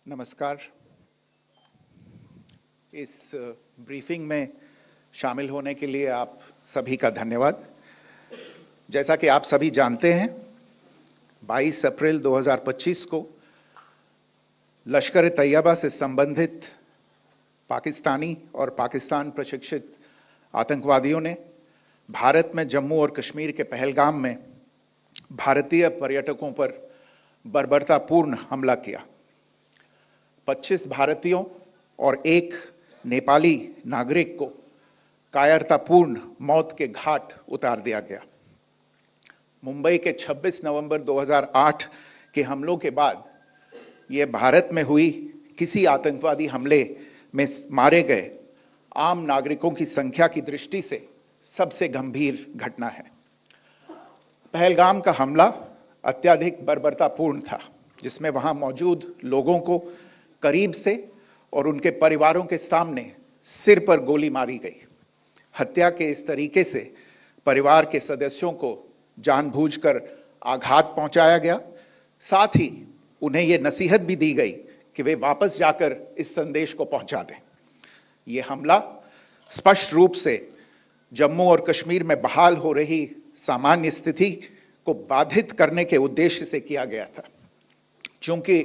नमस्कार। इस ब्रीफिंग में शामिल होने के लिए आप सभी का धन्यवाद। जैसा कि आप सभी जानते हैं, 22 अप्रैल 2025 को लश्कर-ए-तैयबा से संबंधित पाकिस्तानी और पाकिस्तान प्रशिक्षित आतंकवादियों ने भारत में जम्मू और कश्मीर के पहलगाम में भारतीय पर्यटकों पर बर्बरतापूर्ण हमला किया। 25 भारतीयों और एक नेपाली नागरिक को कायरतापूर्ण मौत के घाट उतार दिया गया। मुंबई के 26 नवंबर 2008 के हमलों के बाद यह भारत में हुई किसी आतंकवादी हमले में मारे गए आम नागरिकों की संख्या की दृष्टि से सबसे गंभीर घटना है। पहलगाम का हमला अत्यधिक बर्बरतापूर्ण था, जिसमें वहां मौजूद लोगों को करीब से और उनके परिवारों के सामने सिर पर गोली मारी गई। हत्या के इस तरीके से परिवार के सदस्यों को जानबूझकर आघात पहुंचाया गया। साथ ही उन्हें यह नसीहत भी दी गई कि वे वापस जाकर इस संदेश को पहुंचा दें। यह हमला स्पष्ट रूप से जम्मू और कश्मीर में बहाल हो रही सामान्य स्थिति को बाधित करने के उद्देश्य से किया गया था। चूंकि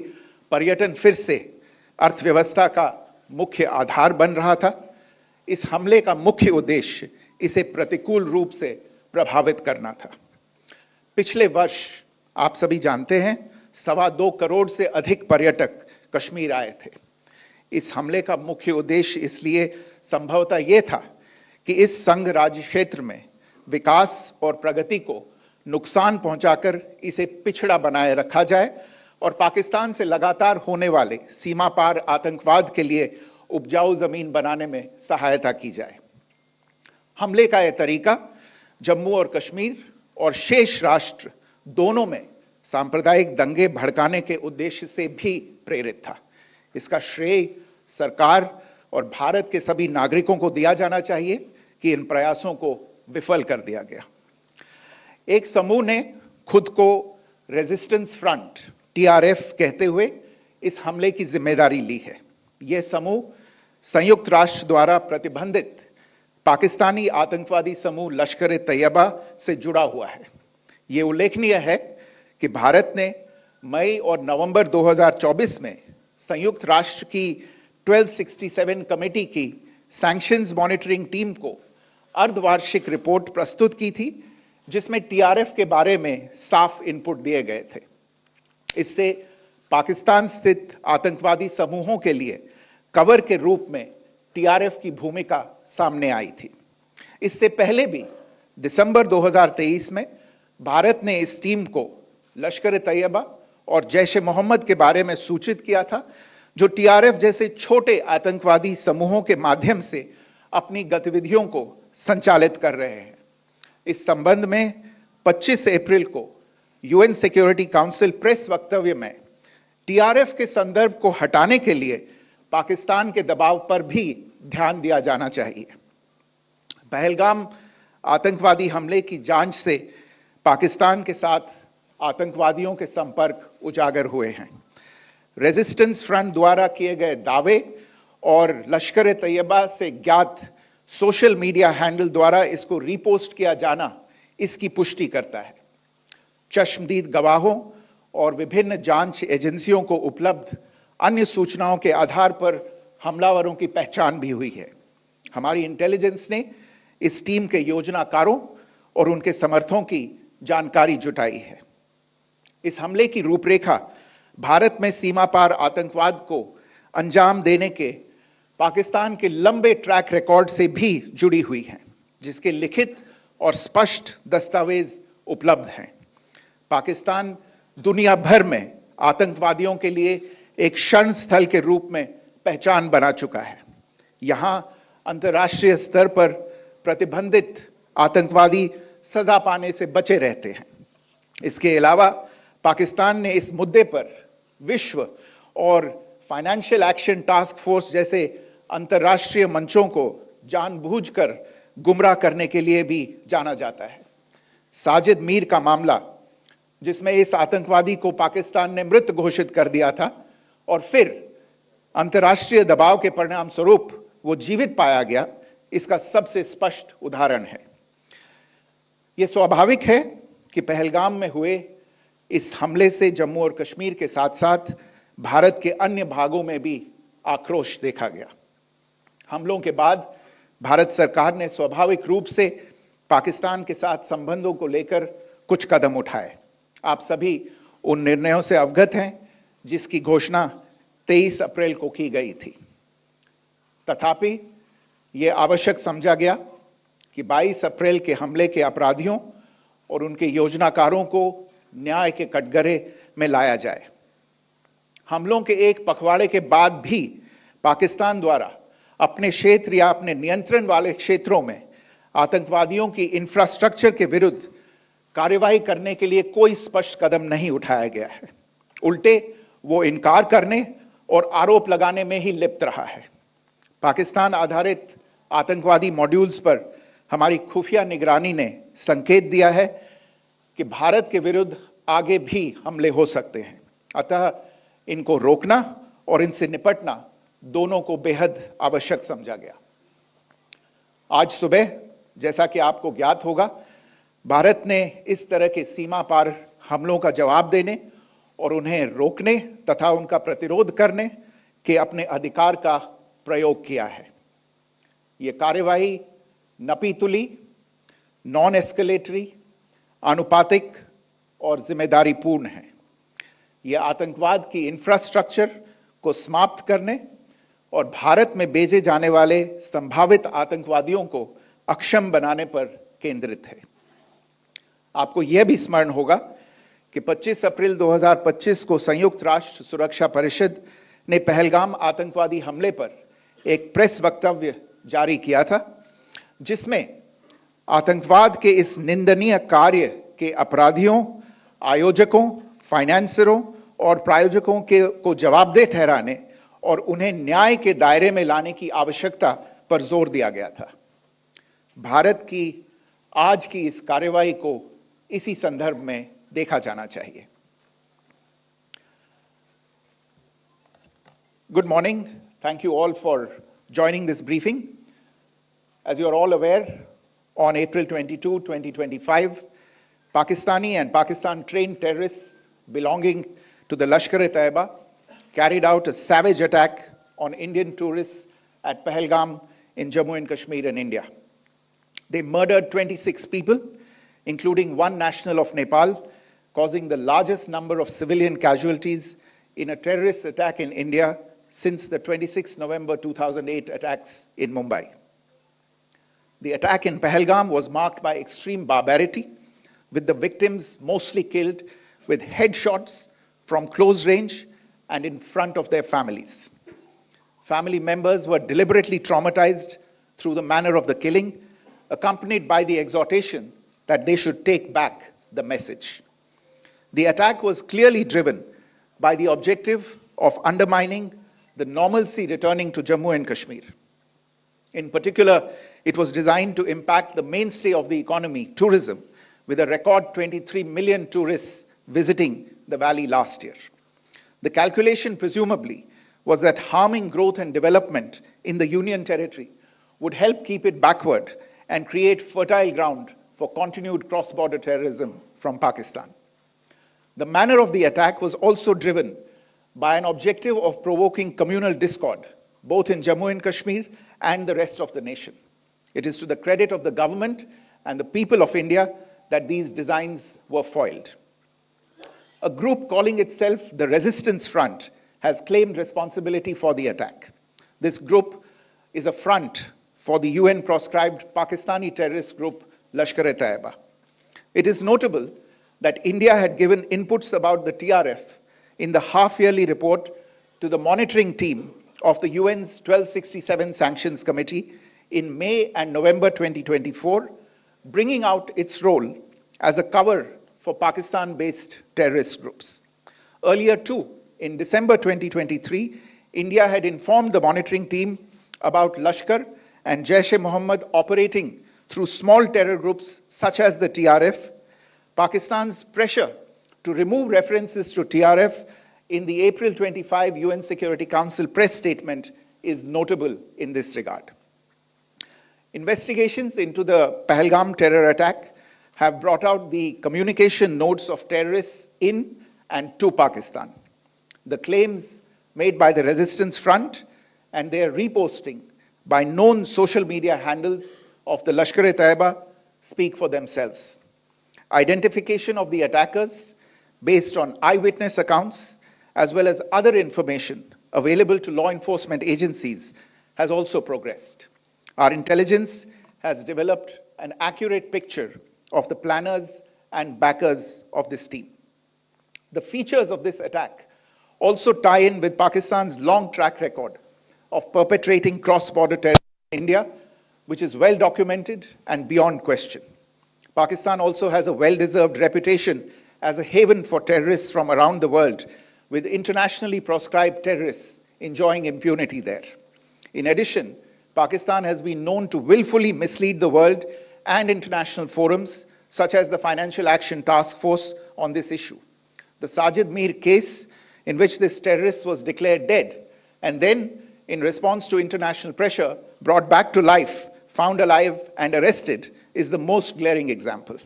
पर्यटन फिर से अर्थव्यवस्था का मुख्य आधार बन रहा था, इस हमले का मुख्य उद्देश्य इसे प्रतिकूल रूप से प्रभावित करना था। पिछले वर्ष आप सभी जानते हैं, 2.25 करोड़ से अधिक पर्यटक कश्मीर आए थे। इस हमले का मुख्य उद्देश्य इसलिए संभवतः यह था कि इस संघ राज्य क्षेत्र में विकास और प्रगति को नुकसान पहुंचाकर इसे पिछड़ा बनाए रखा जाए और पाकिस्तान से लगातार होने वाले सीमा पार आतंकवाद के लिए उपजाऊ जमीन बनाने में सहायता की जाए। हमले का यह तरीका जम्मू और कश्मीर और शेष राष्ट्र दोनों में सांप्रदायिक दंगे भड़काने के उद्देश्य से भी प्रेरित था। इसका श्रेय सरकार और भारत के सभी नागरिकों को दिया जाना चाहिए कि इन प्रयासों को विफल कर दिया गया। एक समूह ने खुद को रेजिस्टेंस फ्रंट TRF कहते हुए इस हमले की जिम्मेदारी ली है। यह समूह संयुक्त राष्ट्र द्वारा प्रतिबंधित पाकिस्तानी आतंकवादी समूह लश्कर-ए-तैयबा से जुड़ा हुआ है। यह उल्लेखनीय है कि भारत ने मई और नवंबर 2024 में संयुक्त राष्ट्र की 1267 कमेटी की सैंक्शंस मॉनिटरिंग टीम को अर्धवार्षिक रिपोर्ट प्रस्तुत की थी, जिसमें TRF के बारे में साफ इनपुट दिए गए थे। इससे पाकिस्तान स्थित आतंकवादी समूहों के लिए कवर के रूप में TRF की भूमिका सामने आई थी। इससे पहले भी दिसंबर 2023 में भारत ने इस टीम को लश्कर-ए-तैयबा और जैश-ए-मोहम्मद के बारे में सूचित किया था, जो TRF जैसे छोटे आतंकवादी समूहों के माध्यम से अपनी गतिविधियों को संचालित कर रहे हैं। इस संबंध में 25 अप्रैल को UN सिक्योरिटी काउंसिल प्रेस वक्तव्य में TRF के संदर्भ को हटाने के लिए पाकिस्तान के दबाव पर भी ध्यान दिया जाना चाहिए। पहलगाम आतंकवादी हमले की जांच से पाकिस्तान के साथ आतंकवादियों के संपर्क उजागर हुए हैं। रेजिस्टेंस फ्रंट द्वारा किए गए दावे और लश्कर-ए-तैयबा से ज्ञात सोशल मीडिया हैंडल द्वारा इसको रीपोस्ट किया जाना इसकी पुष्टि करता है। चश्मदीद गवाहों और विभिन्न जांच एजेंसियों को उपलब्ध अन्य सूचनाओं के आधार पर हमलावरों की पहचान भी हुई है। हमारी इंटेलिजेंस ने इस टीम के योजनाकारों और उनके समर्थकों की जानकारी जुटाई है। इस हमले की रूपरेखा भारत में सीमा पार आतंकवाद को अंजाम देने के पाकिस्तान के लंबे ट्रैक रिकॉर्ड से भी जुड़ी हुई है, जिसके लिखित और स्पष्ट दस्तावेज उपलब्ध हैं। पाकिस्तान दुनिया भर में आतंकवादियों के लिए एक शरण स्थल के रूप में पहचान बना चुका है। यहां अंतर्राष्ट्रीय स्तर पर प्रतिबंधित आतंकवादी सजा पाने से बचे रहते हैं। इसके अलावा पाकिस्तान ने इस मुद्दे पर विश्व और फाइनेंशियल एक्शन टास्क फोर्स जैसे अंतर्राष्ट्रीय मंचों को जानबूझकर गुमराह करने के लिए भी जाना जाता है। साजिद मीर का मामला, जिसमें इस आतंकवादी को पाकिस्तान ने मृत घोषित कर दिया था और फिर अंतर्राष्ट्रीय दबाव के परिणाम स्वरूप वो जीवित पाया गया, इसका सबसे स्पष्ट उदाहरण है। यह स्वाभाविक है कि पहलगाम में हुए इस हमले से जम्मू और कश्मीर के साथ साथ भारत के अन्य भागों में भी आक्रोश देखा गया। हमलों के बाद भारत सरकार ने स्वाभाविक रूप से पाकिस्तान के साथ संबंधों को लेकर कुछ कदम उठाए। आप सभी उन निर्णयों से अवगत हैं जिसकी घोषणा 23 अप्रैल को की गई थी। तथापि यह आवश्यक समझा गया कि 22 अप्रैल के हमले के अपराधियों और उनके योजनाकारों को न्याय के कटघरे में लाया जाए। हमलों के एक पखवाड़े के बाद भी पाकिस्तान द्वारा अपने क्षेत्र या अपने नियंत्रण वाले क्षेत्रों में आतंकवादियों की इंफ्रास्ट्रक्चर के विरुद्ध कार्रवाई करने के लिए कोई स्पष्ट कदम नहीं उठाया गया है। उल्टे वो इनकार करने और आरोप लगाने में ही लिप्त रहा है। पाकिस्तान आधारित आतंकवादी मॉड्यूल्स पर हमारी खुफिया निगरानी ने संकेत दिया है कि भारत के विरुद्ध आगे भी हमले हो सकते हैं। अतः इनको रोकना और इनसे निपटना दोनों को बेहद आवश्यक समझा गया। आज सुबह, जैसा कि आपको ज्ञात होगा, भारत ने इस तरह के सीमा पार हमलों का जवाब देने और उन्हें रोकने तथा उनका प्रतिरोध करने के अपने अधिकार का प्रयोग किया है। यह कार्यवाही नपीतुली, नॉन एस्केलेटरी, आनुपातिक और जिम्मेदारीपूर्ण है। यह आतंकवाद की इंफ्रास्ट्रक्चर को समाप्त करने और भारत में भेजे जाने वाले संभावित आतंकवादियों को अक्षम बनाने पर केंद्रित है। आपको यह भी स्मरण होगा कि 25 अप्रैल 2025 को संयुक्त राष्ट्र सुरक्षा परिषद ने पहलगाम आतंकवादी हमले पर एक प्रेस वक्तव्य जारी किया था, जिसमें आतंकवाद के इस निंदनीय कार्य के अपराधियों, आयोजकों, फाइनेंसरों और प्रायोजकों को जवाबदेह ठहराने और उन्हें न्याय के दायरे में लाने की आवश्यकता पर जोर दिया गया था। भारत की आज की इस कार्रवाई को इसी संदर्भ में देखा जाना चाहिए। Good morning. Thank you all for joining this briefing. As you are all aware, on April 22, 2025, Pakistani and Pakistan-trained terrorists belonging to the Lashkar-e-Taiba carried out a savage attack on Indian tourists at Pahalgam in Jammu and Kashmir in India. They murdered 26 people, including one national of Nepal, causing the largest number of civilian casualties in a terrorist attack in India since the 26 November 2008 attacks in Mumbai. The attack in Pahalgam was marked by extreme barbarity, with the victims mostly killed with headshots from close range and in front of their families. Family members were deliberately traumatized through the manner of the killing, accompanied by the exhortation that they should take back the message. The attack was clearly driven by the objective of undermining the normalcy returning to Jammu and Kashmir. In particular, it was designed to impact the mainstay of the economy, tourism, with a record 23 million tourists visiting the valley last year. The calculation, presumably, was that harming growth and development in the Union Territory would help keep it backward and create fertile ground for continued cross-border terrorism from Pakistan. The manner of the attack was also driven by an objective of provoking communal discord, both in Jammu and Kashmir and the rest of the nation. It is to the credit of the government and the people of India that these designs were foiled. A group calling itself the Resistance Front has claimed responsibility for the attack. This group is a front for the UN-proscribed Pakistani terrorist group Lashkar-e-Taiba. It is notable that India had given inputs about the TRF in the half-yearly report to the monitoring team of the UN's 1267 Sanctions Committee in May and November 2024, bringing out its role as a cover for Pakistan-based terrorist groups. Earlier too, in December 2023, India had informed the monitoring team about Lashkar and Jaish-e-Mohammed operating through small terror groups such as the TRF. Pakistan's pressure to remove references to TRF in the April 25 UN Security Council press statement is notable in this regard. Investigations into the Pahalgam terror attack have brought out the communication notes of terrorists in and to Pakistan. The claims made by the Resistance Front and their reposting by known social media handles of the Lashkar-e-Taiba speak for themselves. Identification of the attackers based on eyewitness accounts as well as other information available to law enforcement agencies has also progressed. Our intelligence has developed an accurate picture of the planners and backers of this team. The features of this attack also tie in with Pakistan's long track record of perpetrating cross-border terror in India, which is well documented and beyond question. Pakistan also has a well-deserved reputation as a haven for terrorists from around the world, with internationally proscribed terrorists enjoying impunity there. In addition, Pakistan has been known to willfully mislead the world and international forums, such as the Financial Action Task Force, on this issue. The Sajid Mir case, in which this terrorist was declared dead and then, in response to international pressure, brought back to life, found alive and arrested, is the most glaring example.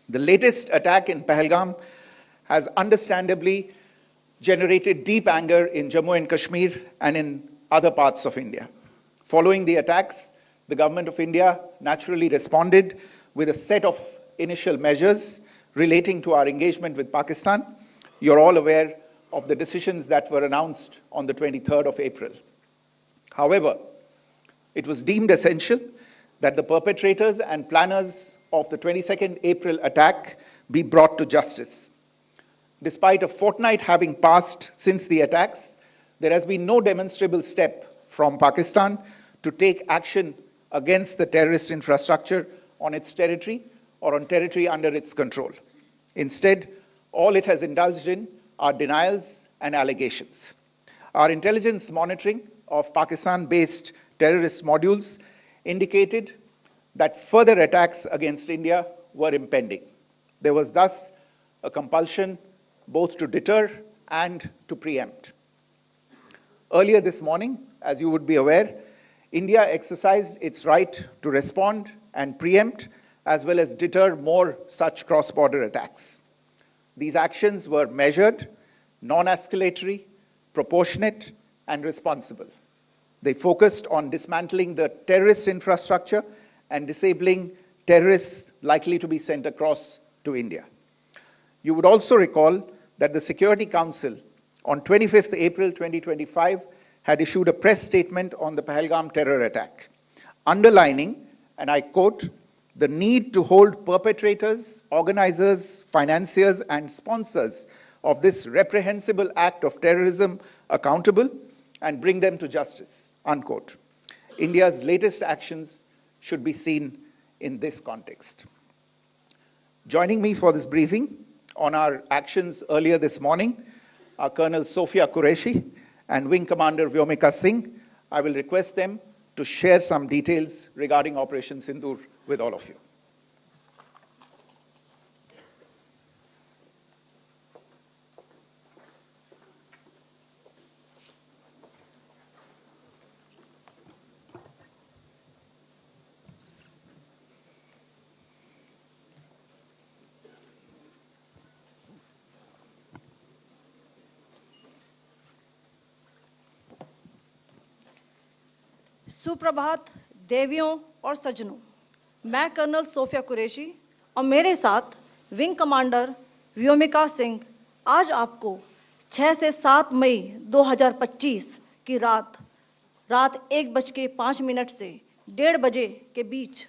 The latest attack in Pahalgam has understandably generated deep anger in Jammu and Kashmir and in other parts of India. Following the attacks, the government of India naturally responded with a set of initial measures relating to our engagement with Pakistan. You're all aware of the decisions that were announced on the 23rd of April. However, it was deemed essential that the perpetrators and planners of the 22nd April attack be brought to justice. Despite a fortnight having passed since the attacks, there has been no demonstrable step from Pakistan to take action against the terrorist infrastructure on its territory or on territory under its control. Instead, all it has indulged in are denials and allegations. Our intelligence monitoring of Pakistan-based terrorist modules indicated that further attacks against India were impending. There was thus a compulsion both to deter and to preempt. Earlier this morning, as you would be aware, India exercised its right to respond and preempt as well as deter more such cross-border attacks. These actions were measured, non-escalatory, proportionate, and responsible. They focused on dismantling the terrorist infrastructure and disabling terrorists likely to be sent across to India. You would also recall that the Security Council on 25th April 2025 had issued a press statement on the Pahalgam terror attack, underlining, and I quote, the need to hold perpetrators, organizers, financiers, and sponsors of this reprehensible act of terrorism accountable and bring them to justice, unquote. India's latest actions should be seen in this context. Joining me for this briefing on our actions earlier this morning are Colonel Sophia Qureshi and Wing Commander Vyomika Singh. I will request them to share some details regarding Operation Sindoor with all of you. सुप्रभात देवियों और सज्जनों, मैं colonel Sophia Qureshi और मेरे साथ wing commander Vyomika Singh आज आपको 6 से 7 मई 2025 की रात 1:05 से 1:30 बजे के बीच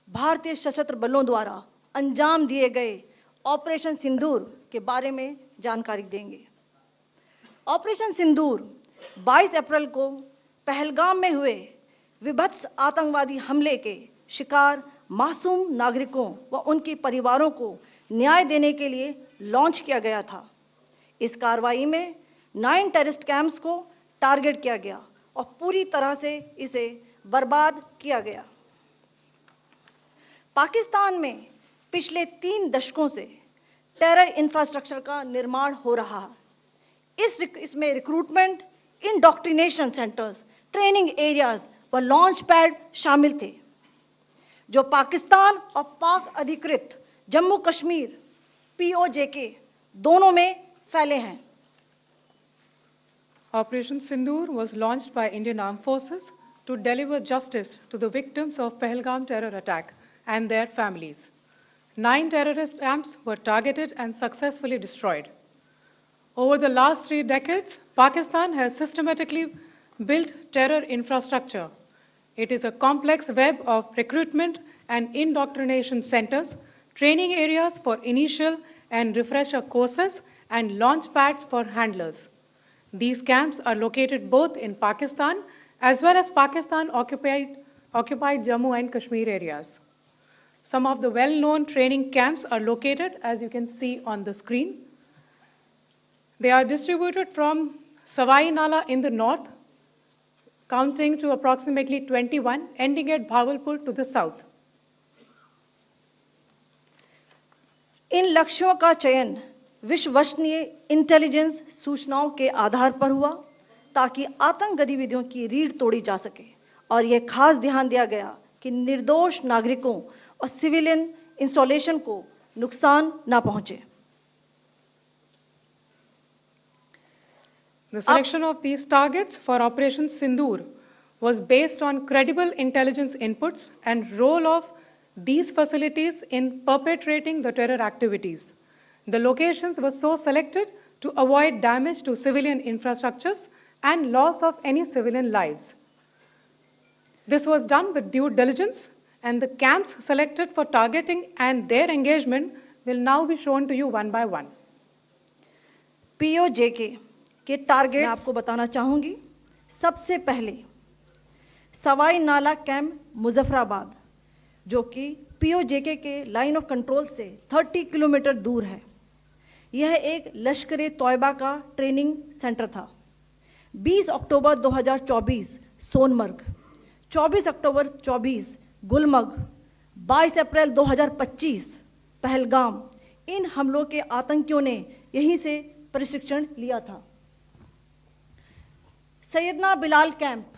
भारतीय सशस्त्र बलों द्वारा अंजाम दिए गए ऑपरेशन सिंदूर के बारे में जानकारी देंगे। ऑपरेशन सिंदूर 22 अप्रैल को पहलगाम में हुए विभत्स आतंकवादी हमले के शिकार मासूम नागरिकों व उनके परिवारों को न्याय देने के लिए लॉन्च किया गया था। इस कार्रवाई में 9 टेररिस्ट कैंप्स को टारगेट किया गया और पूरी तरह से इसे बर्बाद किया गया। पाकिस्तान में पिछले 3 दशकों से टेरर इंफ्रास्ट्रक्चर का निर्माण हो रहा है। इसमें recruitment, indoctrination centres, training areas व लॉन्च पैड शामिल थे, जो पाकिस्तान और पाक अधिकृत जम्मू कश्मीर POJK दोनों में फैले हैं। Operation Sindoor was launched by Indian Armed Forces to deliver justice to the victims of Pahalgam terror attack and their families. 9 terrorist camps were targeted and successfully destroyed. Over the last 3 decades, Pakistan has systematically built terror infrastructure. It is a complex web of recruitment and indoctrination centers, training areas for initial and refresher courses, and launch pads for handlers. These camps are located both in Pakistan as well as Pakistan-occupied Jammu and Kashmir areas. Some of the well-known training camps are located, as you can see on the screen. They are distributed from Savai Nala in the north, counting to approximately 21, ending at Bhagalpur to the south. इन लक्ष्यों का चयन विश्वसनीय intelligence सूचनाओं के आधार पर हुआ ताकि आतंक गतिविधियों की रीढ़ तोड़ी जा सके, और यह खास ध्यान दिया गया कि निर्दोष नागरिकों और सिविलियन इंस्टॉलेशन को नुकसान न पहुंचे। The selection of these targets for Operation Sindoor was based on credible intelligence inputs and role of these facilities in perpetrating the terror activities. The locations were so selected to avoid damage to civilian infrastructures and loss of any civilian lives. This was done with due diligence, and the camps selected for targeting and their engagement will now be shown to you one by one. POJK के target मैं आपको बताना चाहूंगी। सबसे पहले सवाई नाला camp Muzaffarabad, जो कि POJK के लाइन ऑफ कंट्रोल से 30 किलोमीटर दूर है। यह एक लश्कर तौयबा का ट्रेनिंग सेंटर था। 20 अक्टूबर 2024 सोनमर्ग, 24 अक्टूबर 24 गुलमर्ग, 22 अप्रैल 2025 पहलगाम, इन हमलों के आतंकियों ने यहीं से प्रशिक्षण लिया था। सैयदना बिलाल कैंप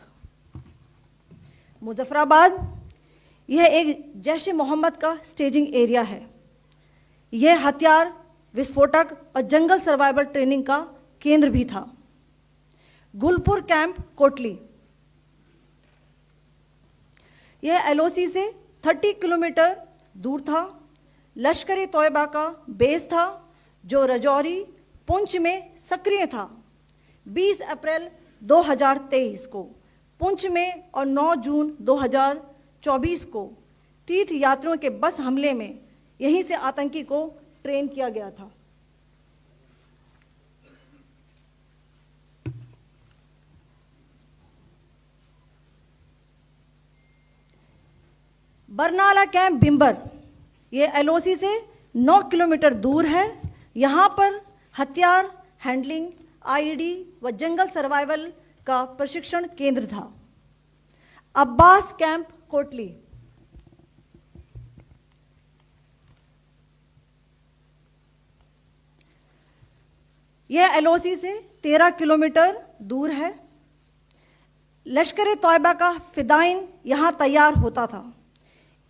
मुजफ्फराबाद, यह एक जैश ए मोहम्मद का स्टेजिंग एरिया है। यह हथियार, विस्फोटक और जंगल सर्वाइवल ट्रेनिंग का केंद्र भी था। गुलपुर कैंप कोटली, यह LOC से 30 किलोमीटर दूर था। लश्कर तौयबा का बेस था, जो रजौरी पुंछ में सक्रिय था। 20 अप्रैल 2023 को पुंछ में और 9 जून 2024 को तीर्थ यात्रियों के बस हमले में यहीं से आतंकी को ट्रेन किया गया था। बरनाला कैंप बिंबर, ये LOC से 9 किलोमीटर दूर है। यहाँ पर हथियार, हैंडलिंग, IED व जंगल सर्वाइवल का प्रशिक्षण केंद्र था। अब्बास कैंप कोटली, यह LOC से 13 किलोमीटर दूर है। लश्कर तौयबा का फिदाइन यहाँ तैयार होता था।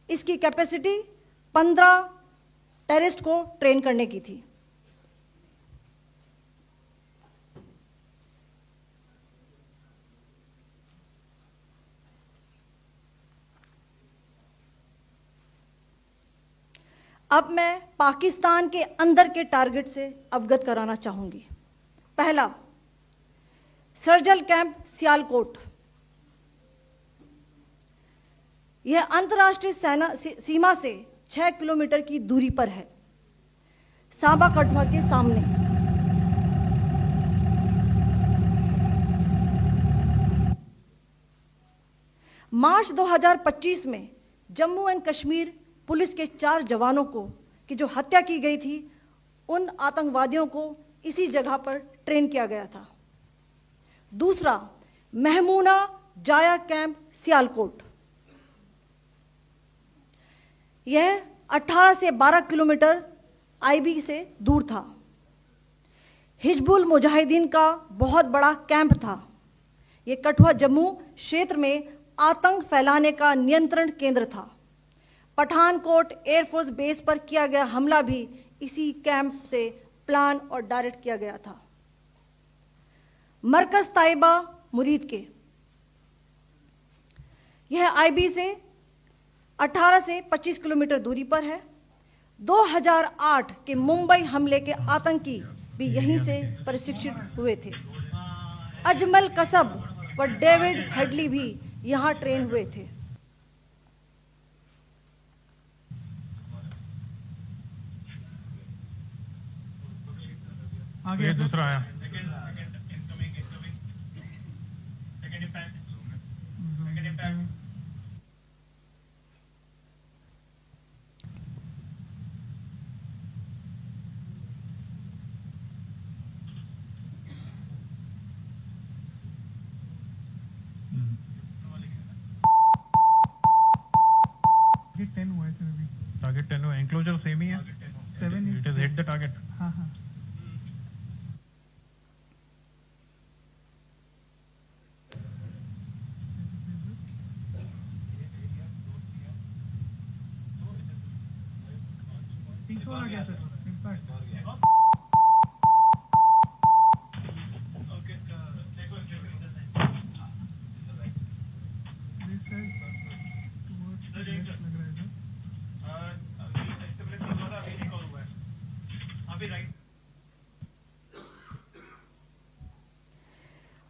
इसकी कैपेसिटी 15 टेररिस्ट को ट्रेन करने की थी। अब मैं पाकिस्तान के अंदर के टारगेट से अवगत कराना चाहूंगी। पहला, सर्जल कैंप सियालकोट, यह अंतर्राष्ट्रीय सीमा से 6 किलोमीटर की दूरी पर है, सांबा कठुआ के सामने। मार्च 2025 में जम्मू एंड कश्मीर पुलिस के 4 जवानों की जो हत्या की गई थी, उन आतंकवादियों को इसी जगह पर ट्रेन किया गया था। दूसरा, महमूना जाया कैंप सियालकोट, यह 18 से 12 किलोमीटर आईबी से दूर था। हिजबुल मुजाहिदीन का बहुत बड़ा कैंप था। यह कठुआ जम्मू क्षेत्र में आतंक फैलाने का नियंत्रण केंद्र था। पठानकोट एयरफोर्स बेस पर किया गया हमला भी इसी कैंप से प्लान और डायरेक्ट किया गया था। मरकज ताइबा मुरीद के, यह आईबी से 18 से 25 किलोमीटर दूरी पर है। 2008 के मुंबई हमले के आतंकी भी यहीं से प्रशिक्षित हुए थे। अजमल कसब व डेविड हेडली भी यहां ट्रेन हुए थे। आगे दूसरा आया। टारगेट 10 हुआ, एंक्लोजर सेम ही है। 7 it is hit the target. हाँ हाँ। तीसरा आ गया सर।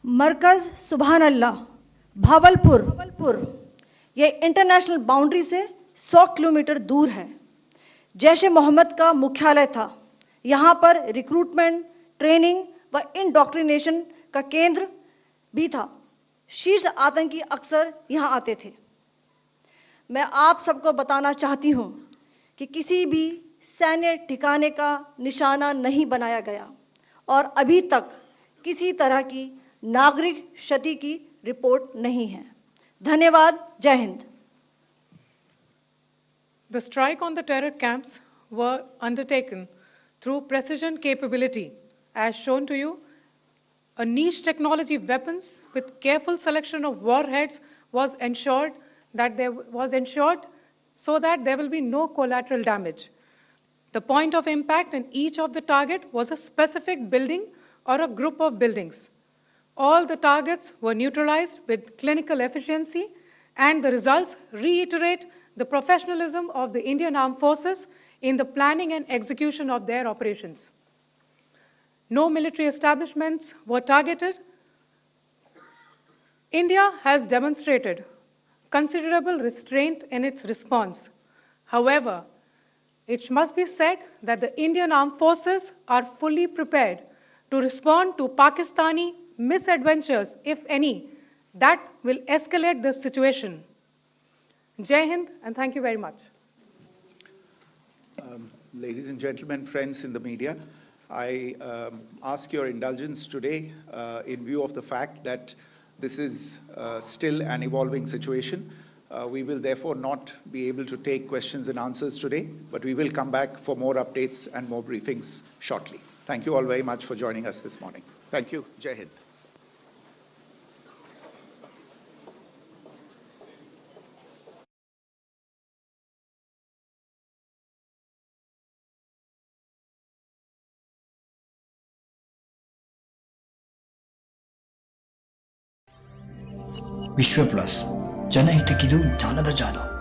मरकज सुभान अल्लाह भावलपुर, यह इंटरनेशनल बाउंड्री से 100 किलोमीटर दूर है। जैश ए मोहम्मद का मुख्यालय था। यहाँ पर रिक्रूटमेंट, ट्रेनिंग व इंडोक्ट्रिनेशन का केंद्र भी था। शीर्ष आतंकी अक्सर यहाँ आते थे। मैं आप सबको बताना चाहती हूँ कि किसी भी सैन्य ठिकाने का निशाना नहीं बनाया गया और अभी तक किसी तरह की नागरिक क्षति की रिपोर्ट नहीं है। धन्यवाद। जय Hind. The strike on the terror camps were undertaken through precision capability, as shown to you. A niche technology weapons with careful selection of warheads was ensured so that there will be no collateral damage. The point of impact in each of the target was a specific building or a group of buildings. All the targets were neutralized with clinical efficiency, and the results reiterate the professionalism of the Indian Armed Forces in the planning and execution of their operations. No military establishments were targeted. India has demonstrated considerable restraint in its response. However, it must be said that the Indian Armed Forces are fully prepared to respond to Pakistani misadventures, if any, that will escalate this situation. Jai Hind, and thank you very much. Ladies and gentlemen, friends in the media, I ask your indulgence today in view of the fact that this is still an evolving situation. We will therefore not be able to take questions and answers today, but we will come back for more updates and more briefings shortly. Thank you all very much for joining us this morning. Thank you. Jai Hind. ವಿಶ್ವ plus ಜನಹಿತಕ್ಕಿದು ಜ್ಞಾನದ ಜಾಲ.